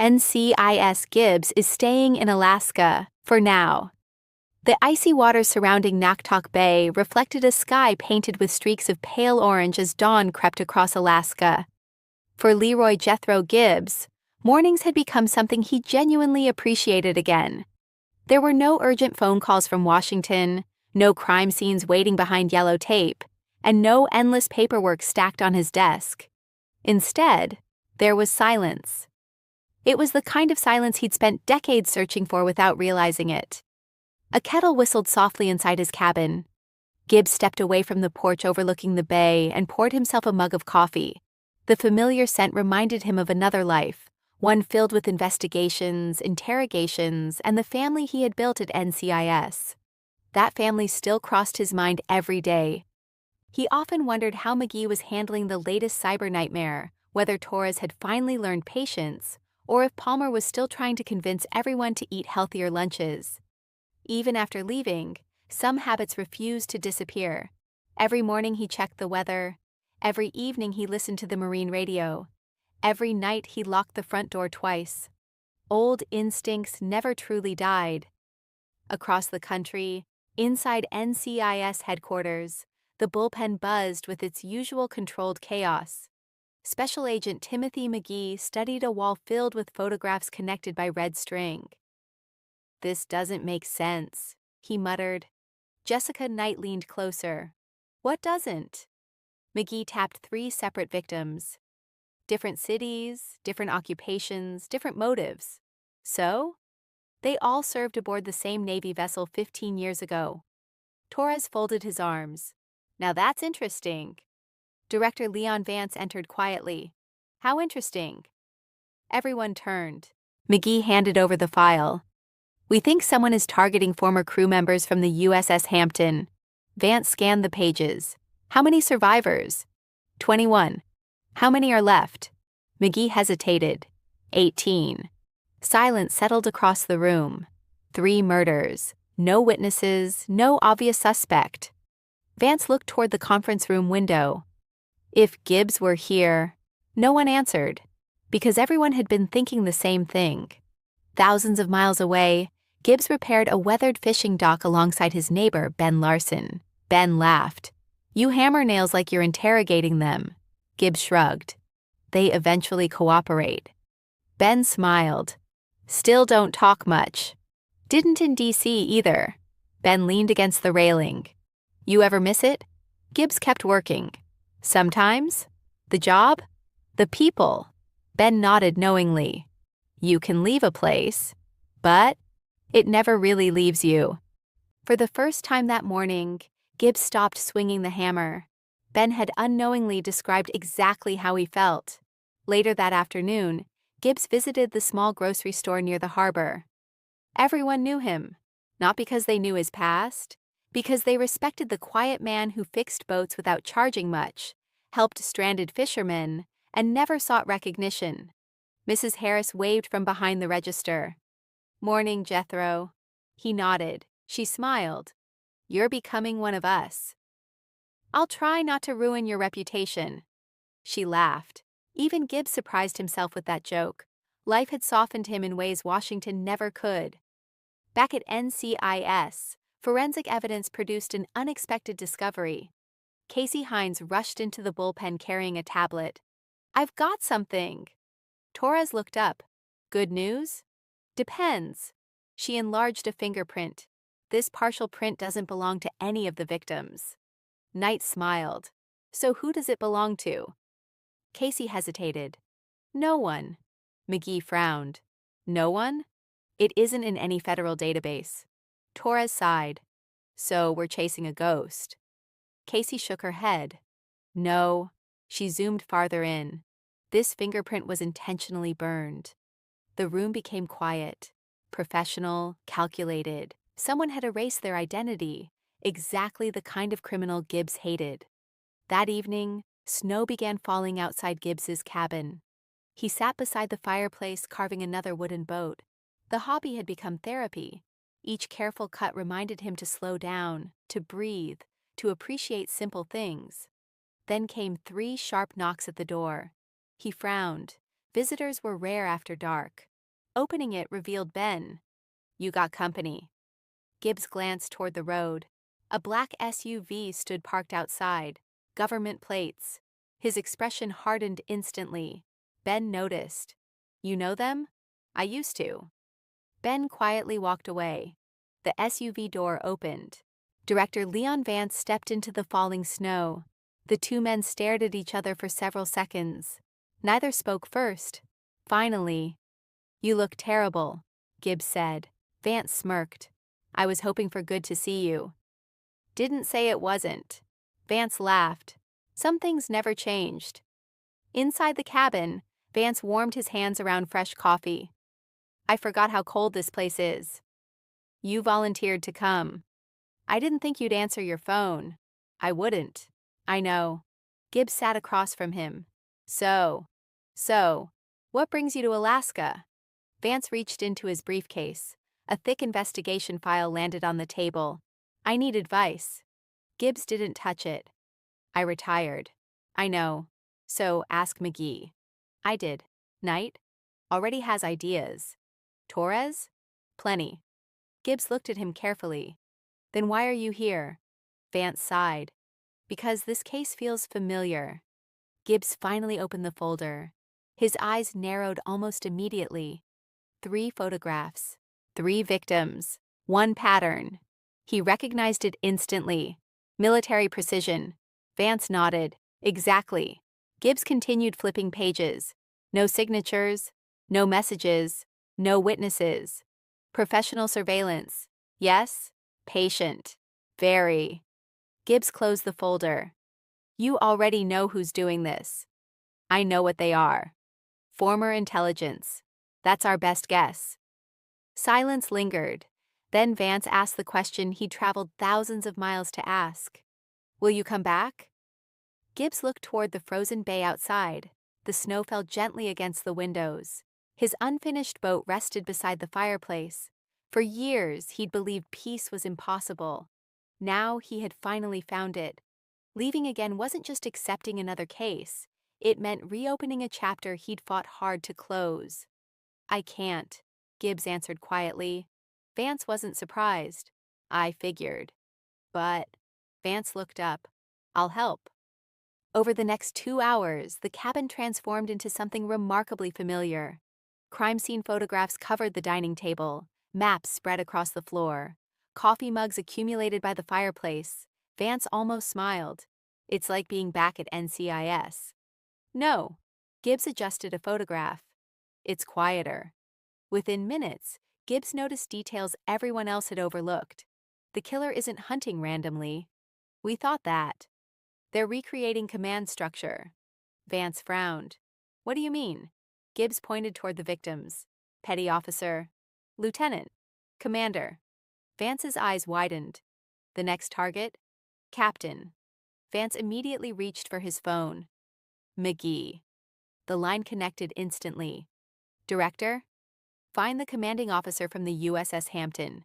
NCIS Gibbs is staying in Alaska, for now. The icy waters surrounding Naktok Bay reflected a sky painted with streaks of pale orange as dawn crept across Alaska. For Leroy Jethro Gibbs, mornings had become something he genuinely appreciated again. There were no urgent phone calls from Washington, no crime scenes waiting behind yellow tape, and no endless paperwork stacked on his desk. Instead, there was silence. It was the kind of silence he'd spent decades searching for without realizing it. A kettle whistled softly inside his cabin. Gibbs stepped away from the porch overlooking the bay and poured himself a mug of coffee. The familiar scent reminded him of another life, one filled with investigations, interrogations, and the family he had built at NCIS. That family still crossed his mind every day. He often wondered how McGee was handling the latest cyber nightmare, whether Torres had finally learned patience, or if Palmer was still trying to convince everyone to eat healthier lunches. Even after leaving, some habits refused to disappear. Every morning he checked the weather. Every evening he listened to the marine radio. Every night he locked the front door twice. Old instincts never truly died. Across the country, inside NCIS headquarters, the bullpen buzzed with its usual controlled chaos. Special Agent Timothy McGee studied a wall filled with photographs connected by red string. "This doesn't make sense," he muttered. Jessica Knight leaned closer. "What doesn't?" McGee tapped 3 separate victims. Different cities, different occupations, different motives. So? They all served aboard the same Navy vessel 15 years ago. Torres folded his arms. "Now that's interesting." Director Leon Vance entered quietly. "How interesting?" Everyone turned. McGee handed over the file. "We think someone is targeting former crew members from the USS Hampton." Vance scanned the pages. "How many survivors?" 21. "How many are left?" McGee hesitated. 18. Silence settled across the room. 3 murders. No witnesses, no obvious suspect. Vance looked toward the conference room window. If Gibbs were here, no one answered, because everyone had been thinking the same thing. Thousands of miles away, Gibbs repaired a weathered fishing dock alongside his neighbor, Ben Larson. Ben laughed. "You hammer nails like you're interrogating them." Gibbs shrugged. "They eventually cooperate." Ben smiled. "Still don't talk much." "Didn't in DC either." Ben leaned against the railing. "You ever miss it?" Gibbs kept working. "Sometimes." "The job?" "The people." Ben nodded knowingly. "You can leave a place, but it never really leaves you." For the first time that morning, Gibbs stopped swinging the hammer. Ben had unknowingly described exactly how he felt. Later that afternoon, Gibbs visited the small grocery store near the harbor. Everyone knew him, not because they knew his past, because they respected the quiet man who fixed boats without charging much, helped stranded fishermen, and never sought recognition. Mrs. Harris waved from behind the register. "Morning, Jethro." He nodded. She smiled. "You're becoming one of us." "I'll try not to ruin your reputation." She laughed. Even Gibbs surprised himself with that joke. Life had softened him in ways Washington never could. Back at NCIS, forensic evidence produced an unexpected discovery. Casey Hines rushed into the bullpen carrying a tablet. "I've got something." Torres looked up. "Good news?" "Depends." She enlarged a fingerprint. "This partial print doesn't belong to any of the victims." Knight smiled. "So who does it belong to?" Casey hesitated. "No one." McGee frowned. "No one?" "It isn't in any federal database." Torres sighed. "So we're chasing a ghost." Casey shook her head. "No." She zoomed farther in. This fingerprint was intentionally burned. The room became quiet. Professional, calculated. Someone had erased their identity. Exactly the kind of criminal Gibbs hated. That evening, snow began falling outside Gibbs's cabin. He sat beside the fireplace carving another wooden boat. The hobby had become therapy. Each careful cut reminded him to slow down, to breathe, to appreciate simple things. Then came 3 sharp knocks at the door. He frowned. Visitors were rare after dark. Opening it revealed Ben. "You got company." Gibbs glanced toward the road. A black SUV stood parked outside. Government plates. His expression hardened instantly. Ben noticed. "You know them?" "I used to." Ben quietly walked away. The SUV door opened. Director Leon Vance stepped into the falling snow. The two men stared at each other for several seconds. Neither spoke first. Finally, "You look terrible," Gibbs said. Vance smirked. "I was hoping for good to see you." "Didn't say it wasn't." Vance laughed. Some things never changed. Inside the cabin, Vance warmed his hands around fresh coffee. "I forgot how cold this place is." "You volunteered to come." "I didn't think you'd answer your phone." "I wouldn't." "I know." Gibbs sat across from him. So, what brings you to Alaska?" Vance reached into his briefcase. A thick investigation file landed on the table. "I need advice." Gibbs didn't touch it. "I retired." "I know. So ask McGee." "I did." "Knight?" "Already has ideas." "Torres?" "Plenty." Gibbs looked at him carefully. "Then why are you here?" Vance sighed. "Because this case feels familiar." Gibbs finally opened the folder. His eyes narrowed almost immediately. 3 photographs. 3 victims. 1 pattern. He recognized it instantly. Military precision. Vance nodded. "Exactly." Gibbs continued flipping pages. No signatures. No messages. No witnesses. Professional surveillance. Yes. Patient. Very. Gibbs closed the folder. "You already know who's doing this." "I know what they are." "Former intelligence." "That's our best guess." Silence lingered. Then Vance asked the question he'd traveled thousands of miles to ask. "Will you come back?" Gibbs looked toward the frozen bay outside. The snow fell gently against the windows. His unfinished boat rested beside the fireplace. For years, he'd believed peace was impossible. Now he had finally found it. Leaving again wasn't just accepting another case. It meant reopening a chapter he'd fought hard to close. "I can't," Gibbs answered quietly. Vance wasn't surprised. "I figured." "But," Vance looked up, "I'll help." Over the next 2 hours, the cabin transformed into something remarkably familiar. Crime scene photographs covered the dining table, maps spread across the floor, coffee mugs accumulated by the fireplace. Vance almost smiled. "It's like being back at NCIS." "No." Gibbs adjusted a photograph. "It's quieter." Within minutes, Gibbs noticed details everyone else had overlooked. The killer isn't hunting randomly. "We thought that." "They're recreating command structure." Vance frowned. "What do you mean?" Gibbs pointed toward the victims. "Petty officer." "Lieutenant." "Commander." Vance's eyes widened. "The next target?" "Captain." Vance immediately reached for his phone. McGee. The line connected instantly. "Director?" "Find the commanding officer from the USS Hampton."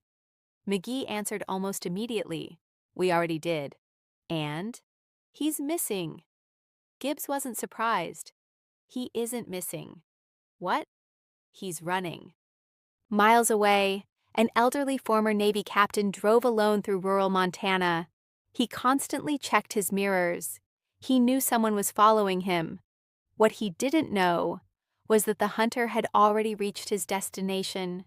McGee answered almost immediately. "We already did." "And?" "He's missing." Gibbs wasn't surprised. "He isn't missing." "What?" "He's running." Miles away, an elderly former Navy captain drove alone through rural Montana. He constantly checked his mirrors. He knew someone was following him. What he didn't know was that the hunter had already reached his destination.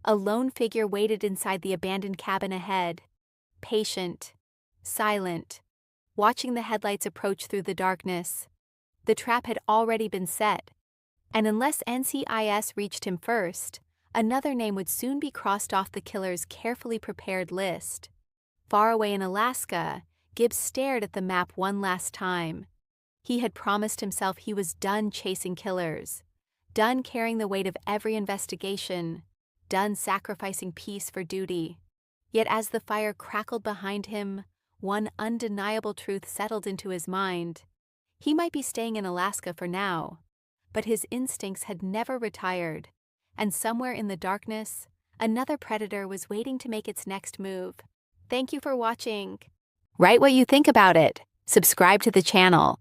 A lone figure waited inside the abandoned cabin ahead, patient, silent, watching the headlights approach through the darkness. The trap had already been set, and unless NCIS reached him first, another name would soon be crossed off the killer's carefully prepared list. Far away in Alaska, Gibbs stared at the map one last time. He had promised himself he was done chasing killers, done carrying the weight of every investigation, done sacrificing peace for duty. Yet as the fire crackled behind him, one undeniable truth settled into his mind. He might be staying in Alaska for now, but his instincts had never retired, and somewhere in the darkness, another predator was waiting to make its next move. Thank you for watching. Write what you think about it. Subscribe to the channel.